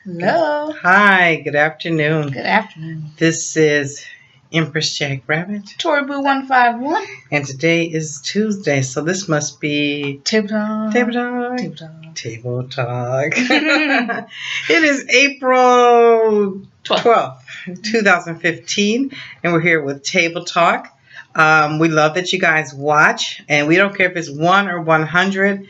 Hello. Hi, good afternoon. Good afternoon. This is Empress Jack Rabbit, Tori Boo 151. and today is Tuesday, so this must be Table Talk. Table Talk. Table Talk. Table Talk. It is April 12th, 2015, and we're here with Table Talk. We love that you guys watch, and we don't care if it's 1 or 100.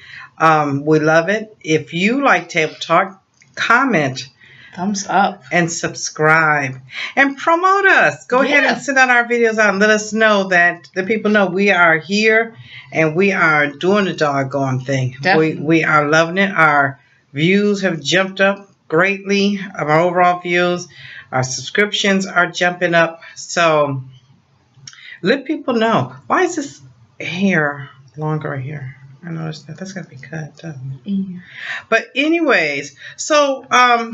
We love it. If you like Table Talk, comment, thumbs up, and subscribe, and promote us. Go ahead and send out our videos out and let us know that the people know we are here and we are doing the doggone thing. We are loving it. Our views have jumped up greatly. Our overall views, our subscriptions are jumping up. So let people know. Why is this hair longer here? I noticed that's got to be cut, doesn't it? Yeah. But anyways, so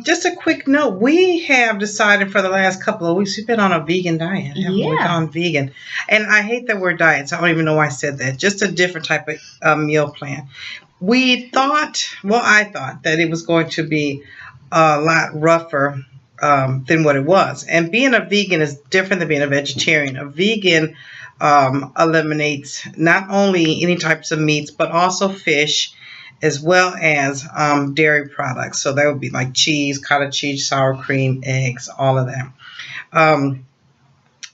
just a quick note. We have decided for the last couple of weeks, we've been on a vegan diet. We've gone vegan. And I hate that word diet, so I don't even know why I said that. Just a different type of meal plan. I thought that it was going to be a lot rougher than what it was. And being a vegan is different than being a vegetarian. A vegan eliminates not only any types of meats, but also fish, as well as dairy products. So that would be like cheese, cottage cheese, sour cream, eggs, all of that.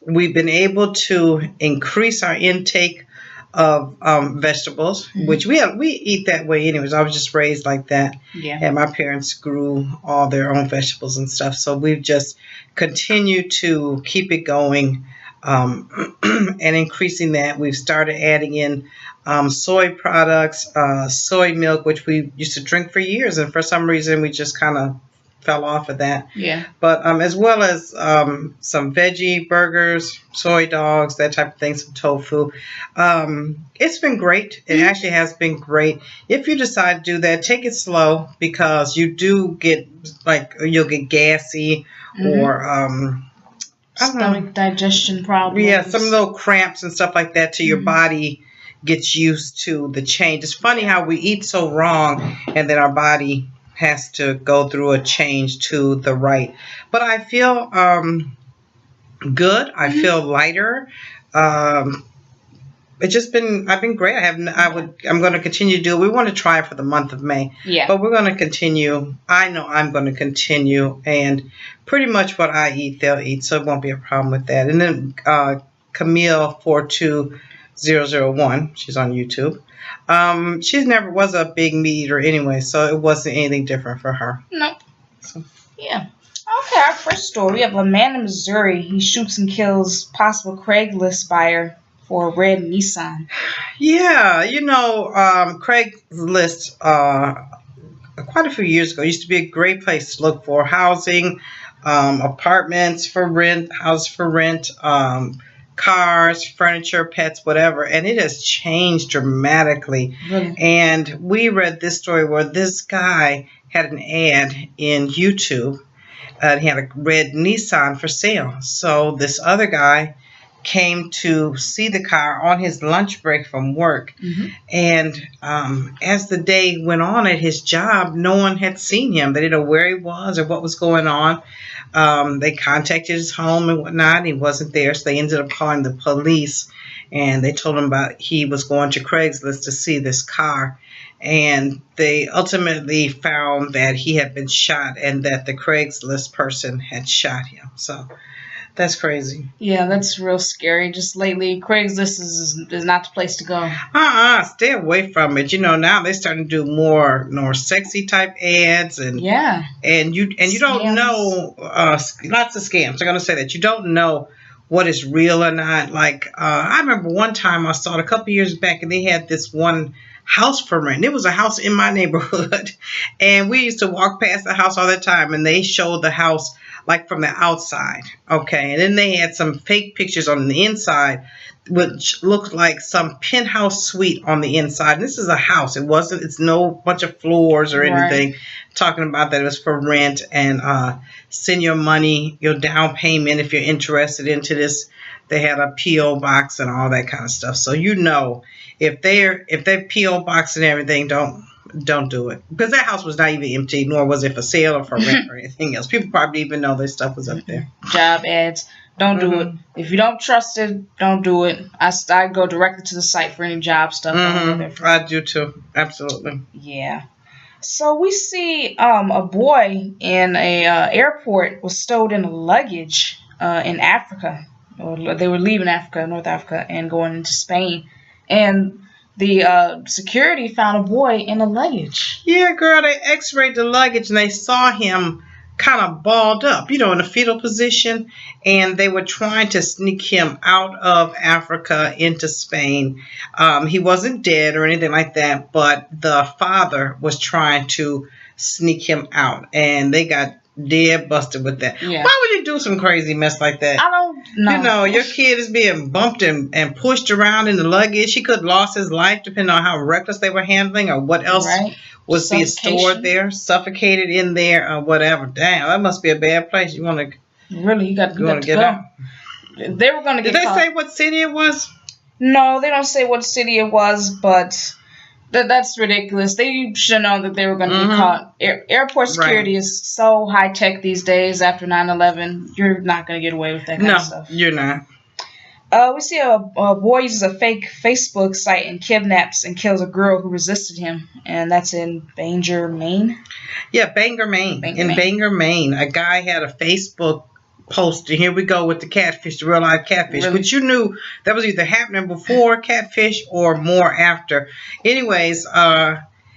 We've been able to increase our intake of vegetables, which we eat that way anyways. I was just raised like that. Yeah. And my parents grew all their own vegetables and stuff. So we've just continued to keep it going. And increasing that. We've started adding in soy products, soy milk, which we used to drink for years, and for some reason we just kind of fell off of that. Yeah. But as well as some veggie burgers, soy dogs, that type of thing, some tofu. It's been great. It actually has been great. If you decide to do that, take it slow, because you do get you'll get gassy or stomach digestion problems. Yeah, some little cramps and stuff like that till your body gets used to the change. It's funny how we eat so wrong and then our body has to go through a change to the right. But I feel good. I feel lighter. I've been great. I'm going to continue to do it. We want to try it for the month of May. Yeah. But we're going to continue. I know I'm going to continue, and pretty much what I eat, they'll eat, so it won't be a problem with that. And then Camille 42001, she's on YouTube. She never was a big meat eater anyway, so it wasn't anything different for her. Nope. So. Yeah. Okay, our first story. We have a man in Missouri. He shoots and kills possible Craigslist buyer for a red Nissan. Yeah, Craigslist quite a few years ago used to be a great place to look for housing, apartments for rent, houses for rent, cars, furniture, pets, whatever. And it has changed dramatically. Really? And we read this story where this guy had an ad in YouTube. He had a red Nissan for sale. So this other guy came to see the car on his lunch break from work. And as the day went on at his job, no one had seen him. They didn't know where he was or what was going on. They contacted his home and whatnot, and he wasn't there, so they ended up calling the police, and they told him he was going to Craigslist to see this car. And they ultimately found that he had been shot and that the Craigslist person had shot him. So that's crazy. Yeah, that's real scary. Just lately, Craigslist is not the place to go. Stay away from it. Now they're starting to do more sexy type ads, and you don't know lots of scams. I'm gonna say that you don't know what is real or not. Like I remember one time I saw it a couple years back, and they had this one house for rent. It was a house in my neighborhood, and we used to walk past the house all the time, and they showed the house like from the outside. Okay. And then they had some fake pictures on the inside, which looked like some penthouse suite on the inside. And this is a house. It's no bunch of floors or anything. Right. Talking about that it was for rent, and send your money, your down payment if you're interested into this. They had a P.O. box and all that kind of stuff. So if they're P.O. box and everything, don't don't do it. Because that house was not even empty, nor was it for sale or for rent or anything else. People probably didn't even know their stuff was up there. Job ads. Don't do it. If you don't trust it, don't do it. I go directly to the site for any job stuff. I do too. Absolutely. Yeah. So we see a boy in a airport was stowed in luggage in Africa. Or they were leaving Africa, North Africa, and going into Spain. And the security found a boy in the luggage. Yeah, girl, they x-rayed the luggage and they saw him kind of balled up, in a fetal position, and they were trying to sneak him out of Africa into Spain. He wasn't dead or anything like that, but the father was trying to sneak him out, and they got dead busted with that. Yeah. Why would you do some crazy mess like that? I don't know. Your kid is being bumped and pushed around in the luggage. He could have lost his life depending on how reckless they were handling or what else was being stored there, suffocated in there or whatever. Damn, that must be a bad place. You got to get out. They were going to get Did they say what city it was? No, they don't say what city it was, but that's ridiculous. They should know that they were going to get caught. Airport security is so high tech these days after 9/11. You're not going to get away with that kind of stuff. No, you're not. We see a boy uses a fake Facebook site and kidnaps and kills a girl who resisted him, and that's in Bangor, Maine. Yeah, Bangor, Maine. Bangor, Maine, a guy had a Facebook post, and here we go with the catfish, the real life catfish, which you knew that was either happening before catfish or more after. Anyways,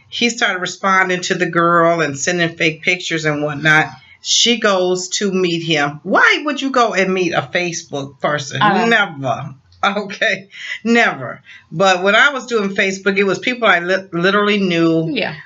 he started responding to the girl and sending fake pictures and whatnot. She goes to meet him. Why would you go and meet a Facebook person? Never. Okay, never. But when I was doing Facebook, it was people I literally knew. Yeah.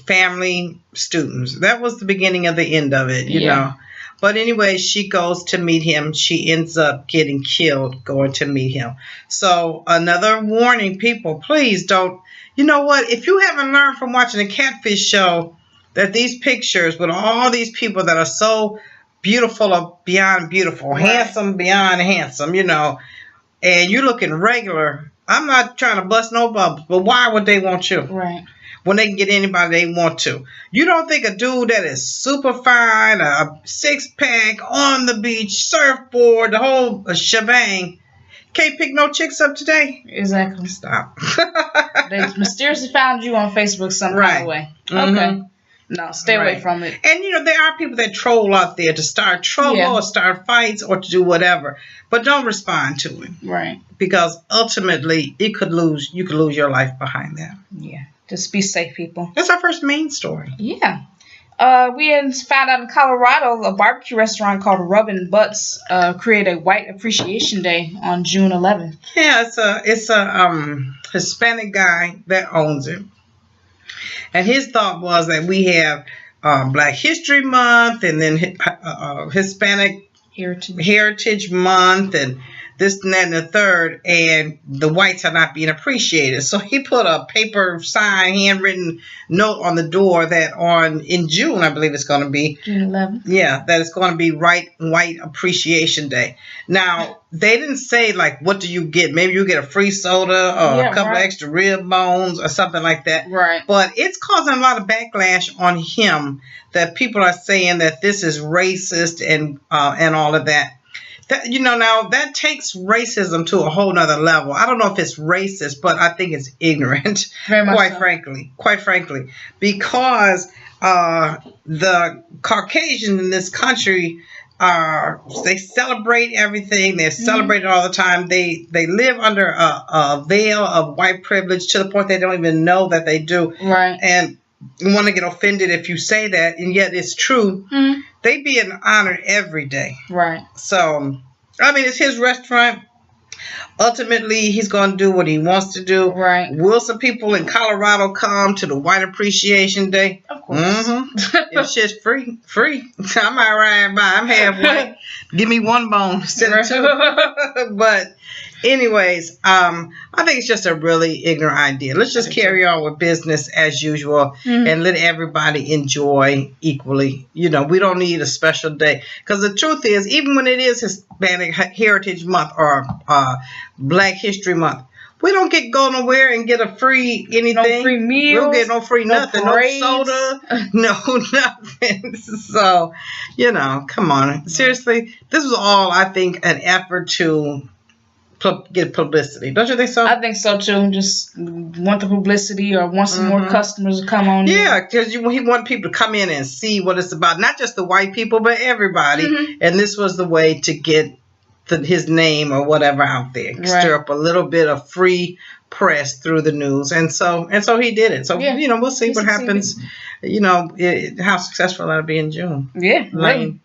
Family, students. That was the beginning of the end of it, you know. But anyway, she goes to meet him. She ends up getting killed going to meet him. So another warning, people, please don't. You know what? If you haven't learned from watching a catfish show that these pictures with all these people that are so beautiful or beyond beautiful, handsome beyond handsome, and you're looking regular. I'm not trying to bust no bubbles, but why would they want you? Right. When they can get anybody they want to. You don't think a dude that is super fine, a six-pack, on the beach, surfboard, the whole shebang, can't pick no chicks up today? Exactly. Stop. They mysteriously found you on Facebook some kind of way. Okay. No, stay away from it. And, there are people that troll out there to start trouble or start fights or to do whatever. But don't respond to it. Right. Because ultimately, you could lose your life behind that. Yeah. Just be safe, people. That's our first main story. Yeah. We found out in Colorado, a barbecue restaurant called Rubbin' Butts created a White Appreciation Day on June 11th. Yeah, it's a Hispanic guy that owns it. And his thought was that we have Black History Month and then Hispanic Heritage Month and this and that and the third, and the whites are not being appreciated. So he put a paper sign, handwritten note on the door that in June, I believe it's going to be. June 11th. Yeah, that it's going to be White Appreciation Day. Now, they didn't say, what do you get? Maybe you get a free soda or a couple of extra rib bones or something like that. Right. But it's causing a lot of backlash on him that people are saying that this is racist and all of that. Now that takes racism to a whole nother level. I don't know if it's racist, but I think it's ignorant, quite frankly, because the Caucasians in this country they celebrate everything. They're celebrated all the time. They live under a veil of white privilege to the point they don't even know that they do. Right. And you want to get offended if you say that, and yet it's true. They being honored every day. Right. So, it's his restaurant. Ultimately, he's going to do what he wants to do. Right. Will some people in Colorado come to the White Appreciation Day? Of course. If shit's free. I might ride by. I'm half white. Give me one bone instead of two. But anyways, I think it's just a really ignorant idea. Let's just carry on with business as usual and let everybody enjoy equally. We don't need a special day. Because the truth is, even when it is Hispanic Heritage Month or Black History Month, We don't go nowhere and get a free anything. No free meals. We don't get no free nothing. Parades. No soda. No nothing. So, come on. Seriously, this was all, I think, an effort to get publicity. Don't you think so? I think so too. Just want the publicity or want some more customers to come on. Yeah, because he want people to come in and see what it's about. Not just the white people, but everybody. And this was the way to get his name or whatever out there. Right. Stir up a little bit of free press through the news. And so he did it. So, we'll see what happens. How successful that'll be in June. Yeah. Lame.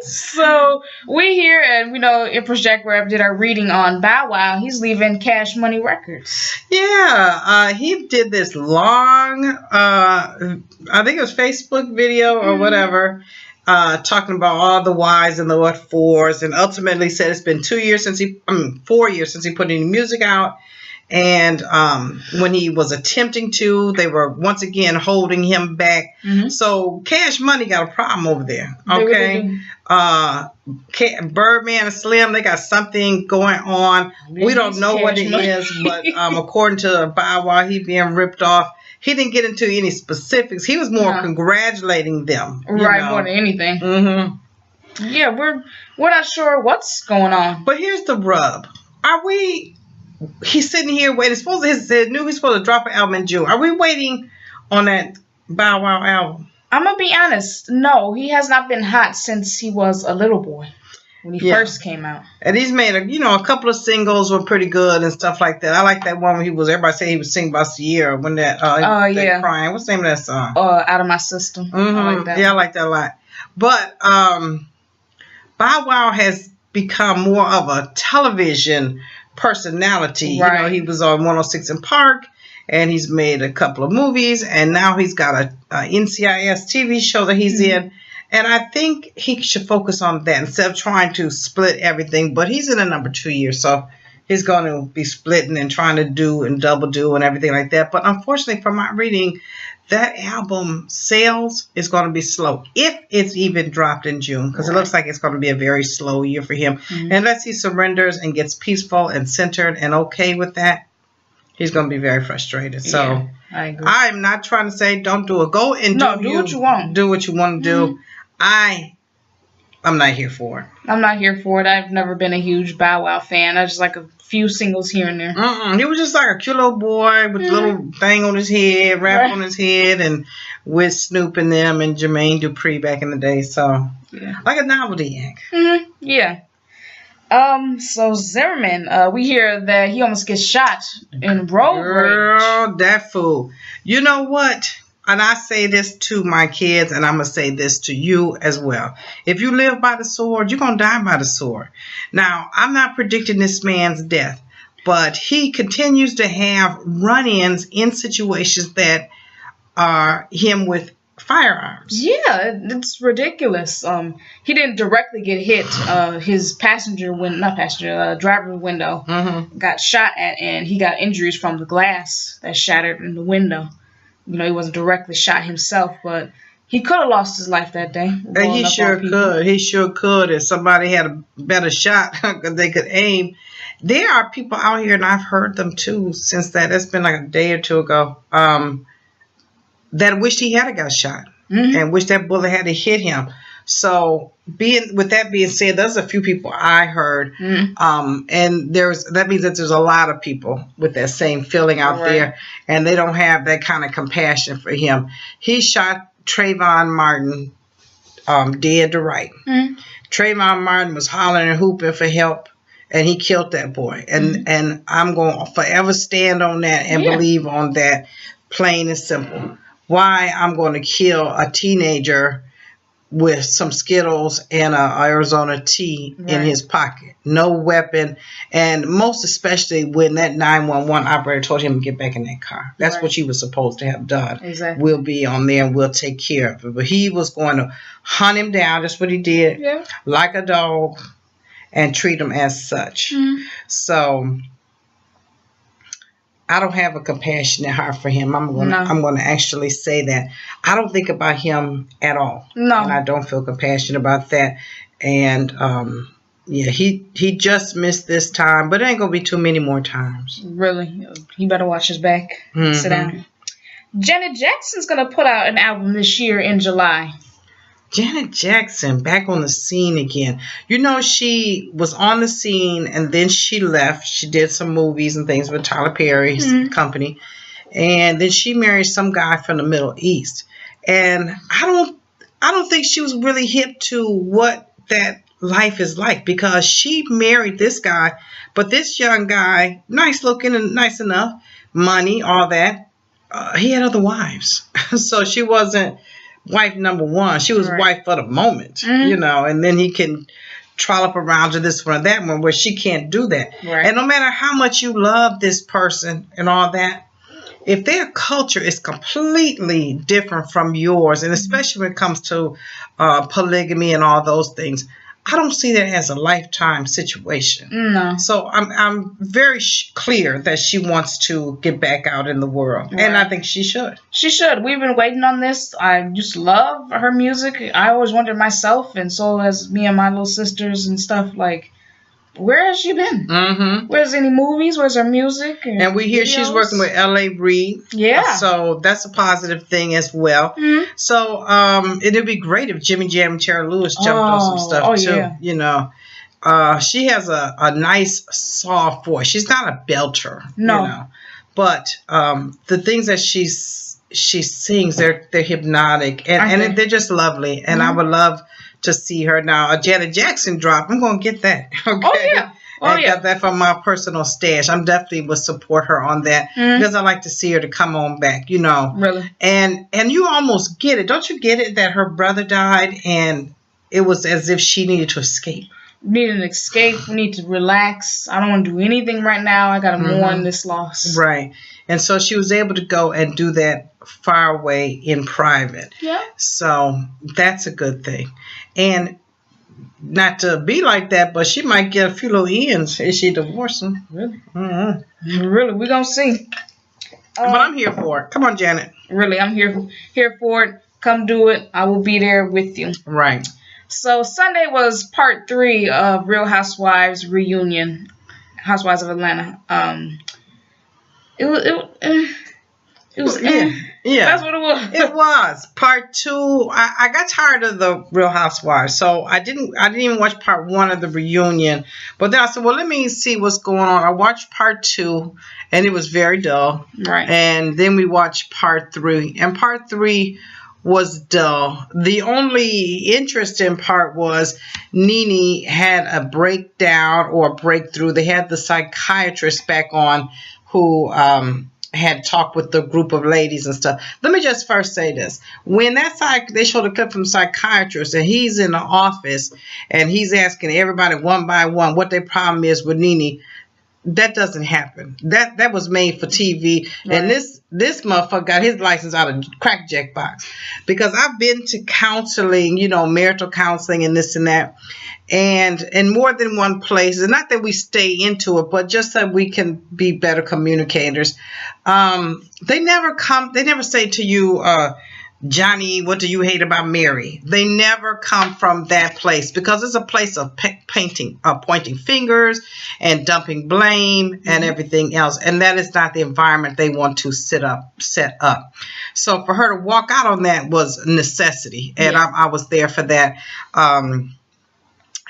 So we here and Empress Jack Rabbit did our reading on Bow Wow. He's leaving Cash Money Records. Yeah, he did this long, I think it was Facebook video or whatever, talking about all the whys and the what fors, and ultimately said it's been 4 years since he put any music out. And when he was attempting to, they were once again holding him back. So Cash Money got a problem over there. Okay. Birdman and Slim, they got something going on. We don't know what it is, but according to Bow Wow, he being ripped off. He didn't get into any specifics. He was more congratulating them. Right, more than anything. Yeah, we're not sure what's going on. But here's the rub. He's sitting here waiting. He's supposed to drop an album in June. Are we waiting on that Bow Wow album? I'm going to be honest. No, he has not been hot since he was a little boy when he first came out. And he's made a couple of singles were pretty good and stuff like that. I like that one when everybody said he was singing about Sierra when that crying. What's the name of that song? Out of My System. I like that. Yeah, I like that a lot. But Bow Wow has become more of a television personality. Right. He was on 106 in Park, and he's made a couple of movies, and now he's got a NCIS TV show that he's in. And I think he should focus on that instead of trying to split everything. But he's in a number 2 year, so he's going to be splitting and trying to do and double do and everything like that. But unfortunately, from my reading, that album sales is going to be slow, if it's even dropped in June, because it looks like it's going to be a very slow year for him. Unless he surrenders and gets peaceful and centered and okay with that, he's going to be very frustrated. So I agree. I'm not trying to say don't do it. Go and do what you want. Do what you want to do. I'm not here for it. I'm not here for it. I've never been a huge Bow Wow fan. I just like a few singles here and there. He was just like a cute little boy with a little thing on his head, wrap on his head, and with Snoop and them and Jermaine Dupri back in the day. So, like a novelty act. Yeah. So Zimmerman, we hear that he almost gets shot in road rage. Girl, that fool. You know what? And I say this to my kids, and I'm going to say this to you as well. If you live by the sword, you're going to die by the sword. Now, I'm not predicting this man's death, but he continues to have run-ins in situations that are him with firearms. Yeah, it's ridiculous. He didn't directly get hit. His driver window got shot at, and he got injuries from the glass that shattered in the window. He wasn't directly shot himself, but he could have lost his life that day. He sure could. He sure could. If somebody had a better shot, they could aim. There are people out here, and I've heard them too since that. It's been like a day or two ago. That wished he had got shot and wish that bullet had hit him. So, with that being said, there's a few people I heard, and that means that there's a lot of people with that same feeling out there, and they don't have that kind of compassion for him. He shot Trayvon Martin dead to right. Trayvon Martin was hollering and hooping for help, and he killed that boy. And I'm going to forever stand on that and believe on that, plain and simple. Why I'm going to kill a teenager with some Skittles and a Arizona tea in his pocket. No weapon. And most especially when that 911 operator told him to get back in that car. That's what he was supposed to have done. Exactly. We'll be on there and we'll take care of it. But he was going to hunt him down. That's what he did. Yeah. Like a dog. And treat him as such. So I don't have a compassionate heart for him. I'm going to actually say that. I don't think about him at all. No. And I don't feel compassionate about that. And Yeah, he just missed this time, but it ain't gonna be too many more times. Really, he better watch his back. Sit down. Janet Jackson's gonna put out an album this year in July. Janet Jackson back on the scene again. You know, she was on the scene and then she left. She did some movies and things with Tyler Perry's company, and then she married some guy from the Middle East. And I don't think she was really hip to what that life is like, because she married this guy, but this young guy, nice looking and nice enough, money, all that, he had other wives. So she wasn't wife number one. She was wife for the moment, you know, and then he can trollop around to this one or that one, where she can't do that. Right. And no matter how much you love this person and all that, if their culture is completely different from yours, and especially when it comes to polygamy and all those things, I don't see that as a lifetime situation. No. So I'm very clear that she wants to get back out in the world. Right. And I think she should. She should. We've been waiting on this. I just love her music. I always wondered myself, and so has me and my little sisters and stuff, like, where has she been? Mm-hmm. Where's any movies? Where's her music? And we hear she's working with L.A. Reid. Yeah. So that's a positive thing as well. Mm-hmm. So it'd be great if Jimmy Jam and Terry Lewis jumped on some stuff too. Yeah. You know, she has a nice soft voice. She's not a belter. No. You know? But the things that she sings, they're hypnotic and they're just lovely. And I would love to see her now. A Janet Jackson drop, I'm gonna get that. Okay. Oh yeah. I got that from my personal stash. I'm definitely would support her on that because I like to see her to come on back, you know. Really. And you almost get it. Don't you get it that her brother died and it was as if she needed to escape? We need an escape. We need to relax. I don't want to do anything right now. I gotta mourn this loss. Right. And so she was able to go and do that far away in private. Yeah. So that's a good thing. And not to be like that, but she might get a few little ends if she divorced him. Really? Really? We're going to see. But I'm here for it. Come on, Janet. Really, I'm here for it. Come do it. I will be there with you. Right. So Sunday was part 3 of Real Housewives reunion. Housewives of Atlanta. It was yeah. That's what it was. It was part 2. I got tired of the Real Housewives, so I didn't even watch part 1 of the reunion. But then I said, well, let me see what's going on. I watched part 2, and it was very dull. Right. And then we watched part 3, and part 3 was dull. The only interesting part was Nene had a breakdown or a breakthrough. They had the psychiatrist back on who had talked with the group of ladies and stuff. Let me just first say this. When they showed a clip from psychiatrist and he's in the office and he's asking everybody one by one what their problem is with Nene, that doesn't happen. That was made for TV. Right. And this motherfucker got his license out of crack jack box. Because I've been to counseling, you know, marital counseling and this and that. And in more than one place, and not that we stay into it, but just that we can be better communicators. They never say to you, Johnny, what do you hate about Mary? They never come from that place because it's a place of pointing fingers and dumping blame and everything else. And that is not the environment they want to set up. So for her to walk out on that was a necessity. And I was there for that.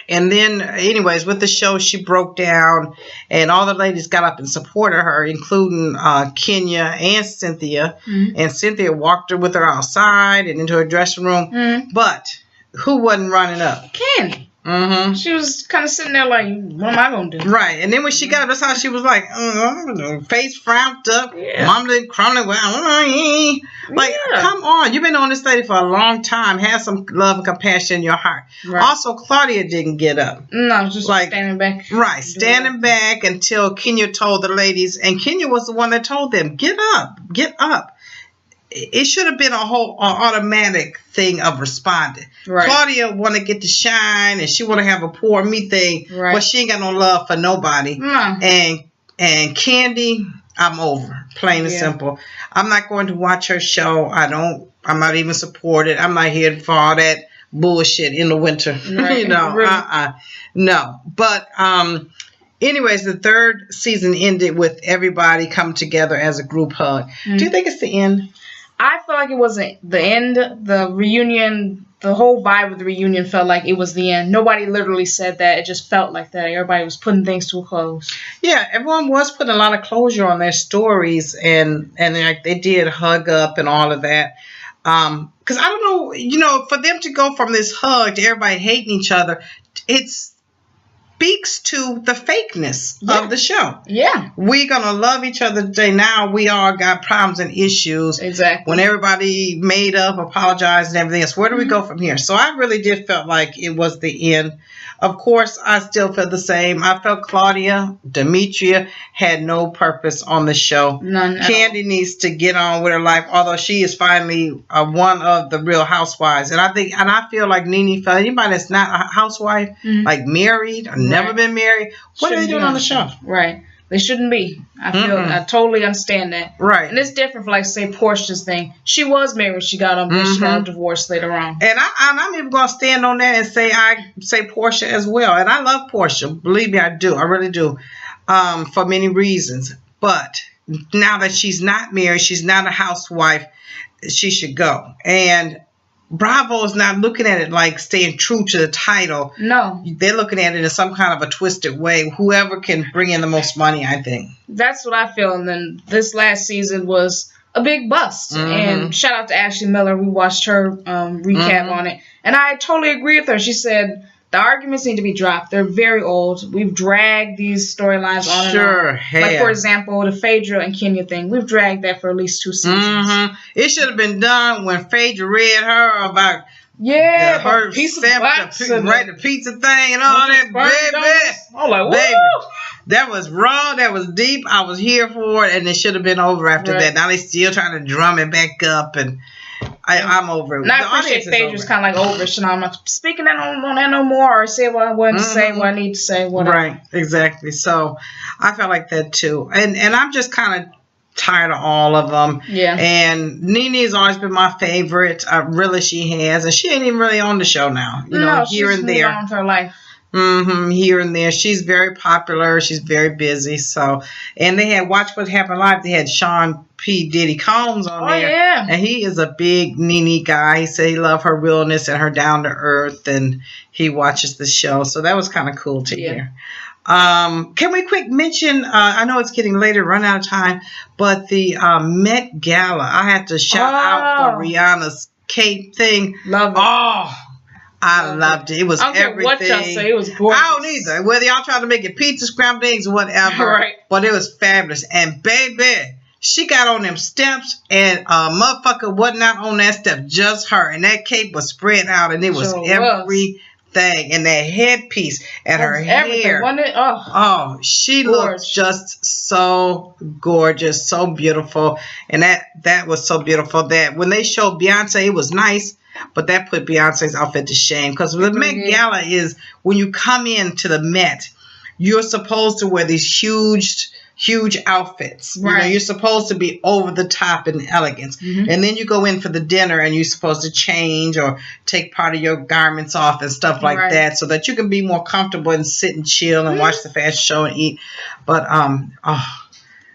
And then, anyways, with the show, she broke down, and all the ladies got up and supported her, including Kenya and Cynthia. And Cynthia walked her with her outside and into her dressing room. But who wasn't running up? Candy. She was kind of sitting there like, what am I going to do? Right. And then when she got up, that's how she was like, face frowned up, mom didn't crumbling. Like, come on. You've been on this lady for a long time. Have some love and compassion in your heart. Right. Also, Claudia didn't get up. No, just like, standing back. Right. Standing back until Kenya told the ladies. And Kenya was the one that told them, get up. Get up. It should have been a whole automatic thing of responding. Right. Claudia want to get to shine, and she want to have a poor me thing, but she ain't got no love for nobody. And Candy, I'm over, plain and simple. I'm not going to watch her show. I'm not even supported. I'm not here for all that bullshit in the winter. Right. You know, Really. No. But anyways, the third season ended with everybody come together as a group hug. Do you think it's the end? I feel like it wasn't the end. The reunion, the whole vibe of the reunion felt like it was the end. Nobody literally said that. It just felt like that. Everybody was putting things to a close. Yeah, everyone was putting a lot of closure on their stories, and like they did hug up and all of that. Because I don't know, you know, for them to go from this hug to everybody hating each other, it speaks to the fakeness of the show. Yeah. We're going to love each other today. Now we all got problems and issues. Exactly. When everybody made up, apologized, and everything else, where do we go from here? So I really did felt like it was the end. Of course, I still feel the same. I felt Claudia, Demetria had no purpose on the show. None. Candy needs to get on with her life, although she is finally one of the real housewives. And I feel like Nene felt anybody that's not a housewife, like married or never been married, what are they doing on the show? Right. They shouldn't be. I totally understand that. Right. And it's different for, like, say, Portia's thing. She was married. She got on, she got divorced later on. And I'm even going to stand on that and say I say Portia as well. And I love Portia. Believe me, I do. I really do. For many reasons. But now that she's not married, she's not a housewife, she should go. And Bravo is not looking at it like staying true to the title. No. They're looking at it in some kind of a twisted way. Whoever can bring in the most money, I think. That's what I feel. And then this last season was a big bust. And shout out to Ashley Miller. We watched her recap on it. And I totally agree with her. She said the arguments need to be dropped. They're very old. We've dragged these storylines on and on. Like, for example, the Phaedra and Kenya thing. We've dragged that for at least 2 seasons. It should have been done when Phaedra read her about her pizza the pizza thing and all that, baby. I'm like, baby, that was raw. That was deep. I was here for it, and it should have been over after that. Now they still trying to drum it back up, and I'm over it. And I appreciate Phaedra's kind of like over it. So now I'm not speaking that on that no more, or say what I want to say, what I need to say, whatever. Right, exactly. So I felt like that too, and I'm just kind of tired of all of them. Yeah. And Nene has always been my favorite. Really, she has, and she ain't even really on the show now. You know, here and there. On to her life. Here and there. She's very popular. She's very busy. So, and they had Watch What Happened Live. They had Sean P. Diddy Combs on there. Yeah. And he is a big Nene guy. He said he loved her realness and her down to earth, and he watches the show. So that was kind of cool to hear. Can we quick mention, I know it's getting later, run out of time, but the Met Gala. I had to shout out for Rihanna's cape thing. Love it. Oh, I loved it. It was everything. I don't care what y'all say. It was gorgeous. I don't either. Whether y'all try to make it pizza, scrambled eggs, or whatever. Right. But it was fabulous. And baby, she got on them steps, and motherfucker wasn't out on that step, just her. And that cape was spread out, and it was everything. And that headpiece and her hair. She looked just so gorgeous, so beautiful. And that was so beautiful that when they showed Beyonce, it was nice, but that put Beyonce's outfit to shame. Because the Met Gala is when you come into the Met, you're supposed to wear these huge outfits. Right. You know, you're supposed to be over the top in elegance. And then you go in for the dinner and you're supposed to change or take part of your garments off and stuff like that so that you can be more comfortable and sit and chill and watch the fashion show and eat. But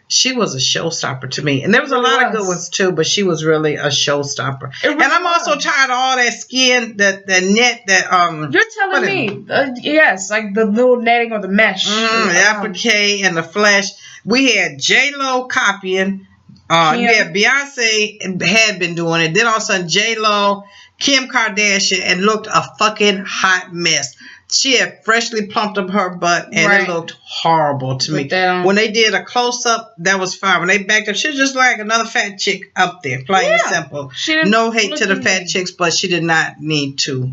she was a showstopper to me. And there was a lot of good ones too, but she was really a showstopper. And I'm also tired of all that skin, that net, that You're telling me, yes, like the little netting or the mesh. The applique and the flesh. We had J-Lo copying. Beyonce had been doing it. Then all of a sudden J-Lo, Kim Kardashian, and looked a fucking hot mess. She had freshly plumped up her butt, and it looked horrible to me. When they did a close-up, that was fine. When they backed up, she was just like another fat chick up there, plain and simple. No hate to the fat chicks, but she did not need to.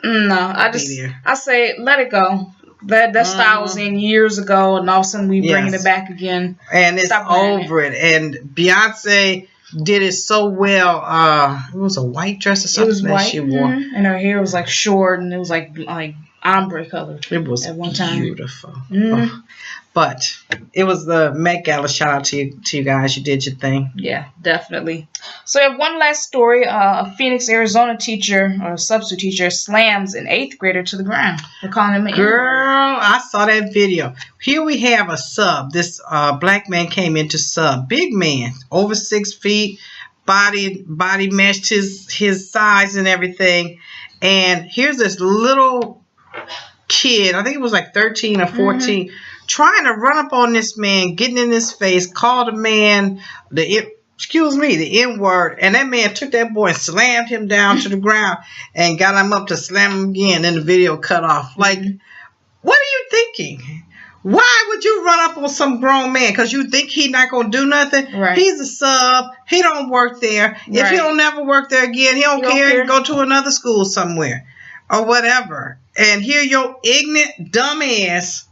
No, I say let it go. That style was in years ago, and all of a sudden we bringing it back again. And it's over it. And Beyonce did it so well. It was a white dress or something that she wore. And her hair was like short, and it was like ombre color. It was at one time. beautiful. Oh. But it was the Met Gala. Shout out to you guys. You did your thing. Yeah, definitely. So we have one last story. A Phoenix, Arizona teacher or substitute teacher slams an 8th grader to the ground for calling him an Girl, N-word. I saw that video. Here we have a sub. This black man came into sub. Big man, over 6 feet. Body matched his size and everything. And here's this little kid. I think it was like 13 or 14. Trying to run up on this man, getting in his face, called the man the N-word, and that man took that boy and slammed him down to the ground and got him up to slam him again. Then the video cut off. Like, what are you thinking? Why would you run up on some grown man? Because you think he's not going to do nothing? Right. He's a sub. He don't work there. If he don't never work there again, he don't care. He can go to another school somewhere or whatever. And here your ignorant dumbass,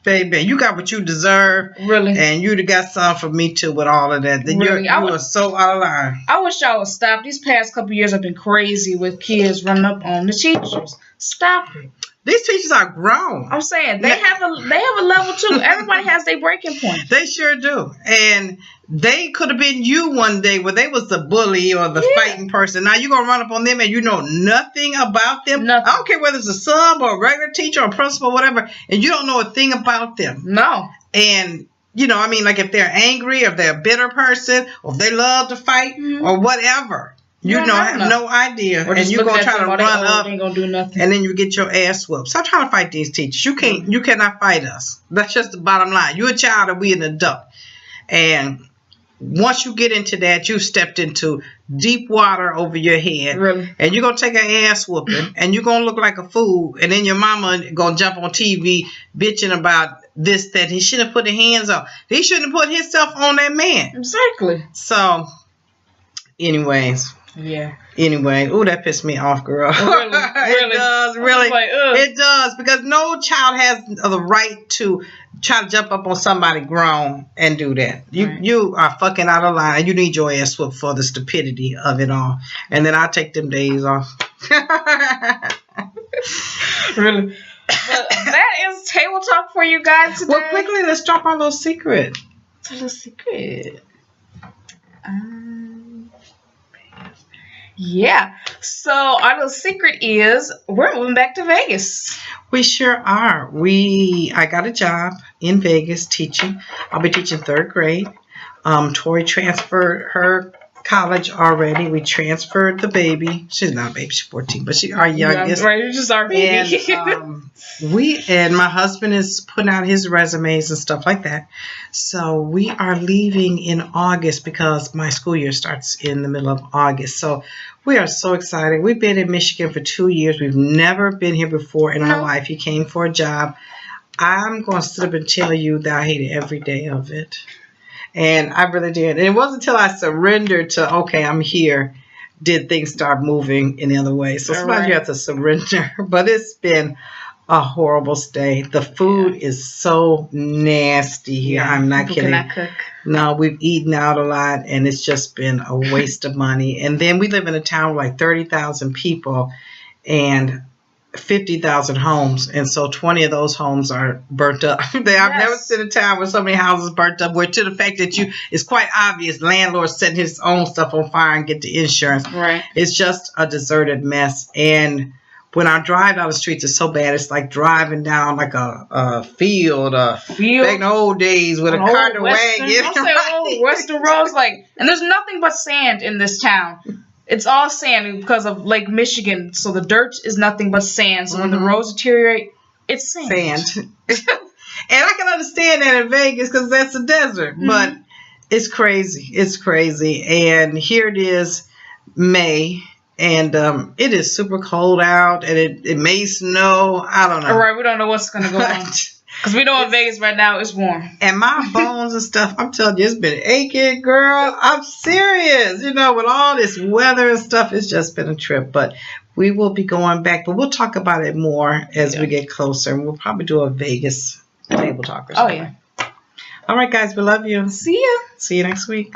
baby, you got what you deserve. Really? And you'd have got some for me too with all of that. Really? You are so out of line. I wish y'all would stop. These past couple years have been crazy with kids running up on the teachers. Stop it. These teachers are grown. I'm saying they have a level too. Everybody has their breaking point. They sure do. And they could have been you one day where they was the bully or the fighting person. Now you're going to run up on them and you know nothing about them. Nothing. I don't care whether it's a sub or a regular teacher or a principal or whatever. And you don't know a thing about them. No. And, you know, I mean, like if they're angry, or if they're a bitter person, or if they love to fight or whatever. You have no idea. And you're going to try to run up ain't gonna do nothing. and then you get your ass whooped. Stop trying to fight these teachers. You cannot fight us. That's just the bottom line. You're a child and we an adult. And once you get into that, you've stepped into deep water over your head. Really? And you're going to take an ass whooping and you're going to look like a fool. And then your mama going to jump on TV bitching about this, that he shouldn't have put his hands on. He shouldn't have put himself on that man. Exactly. So, anyways. Yeah. Anyway, that pissed me off, girl. Really? It does, really. Like, it does, because no child has the right to try to jump up on somebody grown and do that. You are fucking out of line. You need your ass whooped for the stupidity of it all. And then I'll take them days off. Really? But that is table talk for you guys today. Well, quickly, let's drop our little secret. What's a little secret? Yeah. So our little secret is we're moving back to Vegas. We sure are. I got a job in Vegas teaching. I'll be teaching 3rd grade. Tori transferred her college already. We transferred the baby. She's not a baby. She's 14, but she's our youngest. Yeah, right. It's just our baby. And my husband is putting out his resumes and stuff like that. So we are leaving in August because my school year starts in the middle of August. So we are so excited. We've been in Michigan for 2 years. We've never been here before in our life. He came for a job. I'm going to sit up and tell you that I hated every day of it. And I really did. And it wasn't until I surrendered to, okay, I'm here, did things start moving in the other way. So sometimes you have to surrender. But it's been a horrible stay. The food is so nasty here. I'm not kidding. Cannot cook. No, we've eaten out a lot, and it's just been a waste of money. And then we live in a town with like 30,000 people and 50,000 homes, and so 20 of those homes are burnt up. I've never seen a town with so many houses burnt up, where to the fact that it's quite obvious landlord setting his own stuff on fire and get the insurance. Right. It's just a deserted mess. And when I drive down the streets, it's so bad. It's like driving down like a field back in the old days with a cart and wagon. I say old Western roads, and there's nothing but sand in this town. It's all sand because of Lake Michigan, so the dirt is nothing but sand. So when the roads deteriorate, it's sand. And I can understand that in Vegas because that's a desert, but it's crazy. It's crazy. And here it is, May, and it is super cold out, and it may snow. I don't know. All right, we don't know what's going to go on. Because we know in Vegas right now it's warm. And my bones and stuff, I'm telling you, it's been aching, girl. I'm serious. With all this weather and stuff, it's just been a trip. But we will be going back. But we'll talk about it more as we get closer. And we'll probably do a Vegas table talk or something. Oh, yeah. All right, guys. We love you. See ya. See you next week.